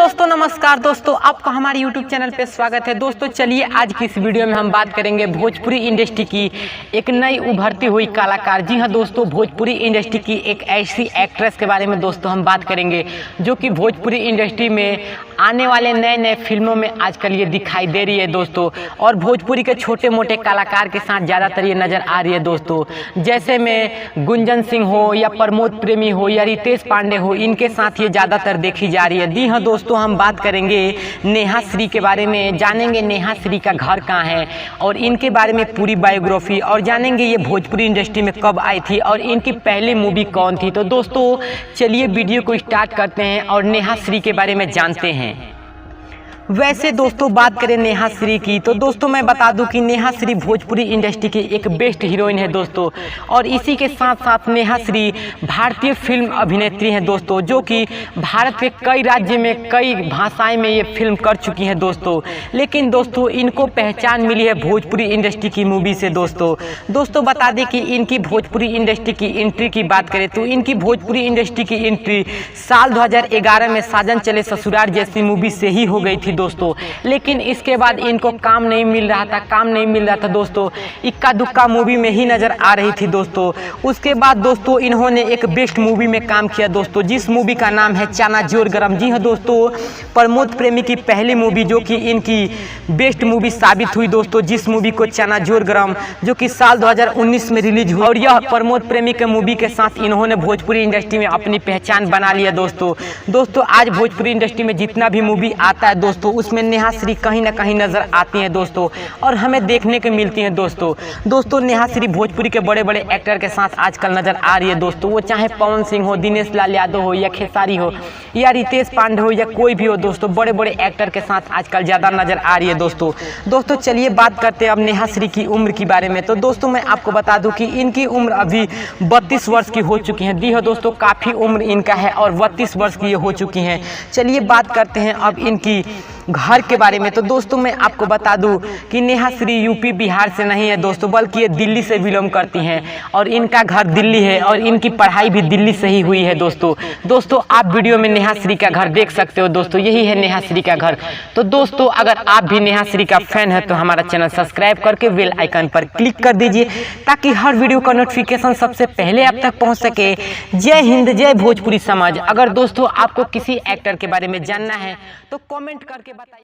दोस्तों नमस्कार दोस्तों, आपका हमारे YouTube चैनल पे स्वागत है। दोस्तों चलिए आज की इस वीडियो में हम बात करेंगे भोजपुरी इंडस्ट्री की एक नई उभरती हुई कलाकार। जी हाँ दोस्तों, भोजपुरी इंडस्ट्री की एक ऐसी एक्ट्रेस के बारे में दोस्तों हम बात करेंगे जो कि भोजपुरी इंडस्ट्री में आने वाले नए नए फिल्मों में आजकल ये दिखाई दे रही है दोस्तों। और भोजपुरी के छोटे मोटे कलाकार के साथ ज़्यादातर ये नज़र आ रही है दोस्तों। जैसे में गुंजन सिंह हो या प्रमोद प्रेमी हो या रितेश पांडे हो, इनके साथ ये ज़्यादातर देखी जा रही है। जी हाँ दोस्तों, हम बात करेंगे नेहा श्री के बारे में, जानेंगे नेहा श्री का घर कहाँ है और इनके बारे में पूरी बायोग्राफी, और जानेंगे ये भोजपुरी इंडस्ट्री में कब आई थी और इनकी पहली मूवी कौन थी। तो दोस्तों चलिए वीडियो को स्टार्ट करते हैं और नेहा श्री के बारे में जानते हैं। वैसे दोस्तों बात करें नेहा श्री की तो दोस्तों मैं बता दूं कि नेहा श्री भोजपुरी इंडस्ट्री की एक बेस्ट हीरोइन है दोस्तों। और इसी के साथ साथ नेहा श्री भारतीय फिल्म अभिनेत्री हैं दोस्तों, जो कि भारत के कई राज्य में कई भाषाएं में ये फिल्म कर चुकी हैं दोस्तों। लेकिन दोस्तों इनको पहचान मिली है भोजपुरी इंडस्ट्री की मूवी से दोस्तों बता दें कि इनकी भोजपुरी इंडस्ट्री की एंट्री की बात करें तो इनकी भोजपुरी इंडस्ट्री की एंट्री साल 2011 में साजन चले ससुराल जैसी मूवी से ही हो गई थी दोस्तों। लेकिन इसके बाद इनको काम नहीं मिल रहा था दोस्तों, इक्का दुक्का मूवी में ही नजर आ रही थी दोस्तों। उसके बाद दोस्तों इन्होंने एक बेस्ट मूवी में काम किया दोस्तों, जिस मूवी का नाम है चना जोर गरम। जी हाँ दोस्तों, प्रमोद प्रेमी की पहली मूवी जो कि इनकी बेस्ट मूवी साबित हुई दोस्तों, जिस मूवी को चना जोर गरम जो कि साल 2019 में रिलीज हुई। और यह प्रमोद प्रेमी के मूवी के साथ इन्होंने भोजपुरी इंडस्ट्री में अपनी पहचान बना लिया दोस्तों। आज भोजपुरी इंडस्ट्री में जितना भी मूवी आता है दोस्तों उसमें नेहा श्री कहीं ना कहीं नजर आती हैं दोस्तों और हमें देखने को मिलती हैं दोस्तों। नेहा श्री भोजपुरी के बड़े बड़े एक्टर के साथ आजकल नजर आ रही है दोस्तों। वो चाहे पवन सिंह हो, दिनेश लाल यादव हो या खेसारी हो या रितेश पांडे हो या कोई भी हो दोस्तों, बड़े बड़े एक्टर के साथ आजकल ज़्यादा नजर आ रही है दोस्तों चलिए बात करते हैं अब नेहा श्री की उम्र के बारे में। तो दोस्तों मैं आपको बता दूं कि इनकी उम्र अभी 32 वर्ष की हो चुकी है। जी हाँ दोस्तों, काफ़ी उम्र इनका है और 32 वर्ष की ये हो चुकी हैं। चलिए बात करते हैं अब इनकी घर के बारे में। तो दोस्तों मैं आपको बता दूं कि नेहा श्री यूपी बिहार से नहीं है दोस्तों, बल्कि ये दिल्ली से बिलोंग करती हैं और इनका घर दिल्ली है और इनकी पढ़ाई भी दिल्ली से ही हुई है दोस्तों आप वीडियो में नेहा श्री का घर देख सकते हो दोस्तों, यही है नेहा श्री का घर। तो दोस्तों अगर आप भी नेहा श्री का फैन है तो हमारा चैनल सब्सक्राइब करके बेल आइकन पर क्लिक कर दीजिए ताकि हर वीडियो का नोटिफिकेशन सबसे पहले आप तक पहुँच सके। जय हिंद, जय भोजपुरी समाज। अगर दोस्तों आपको किसी एक्टर के बारे में जानना है तो कॉमेंट करके बताइए।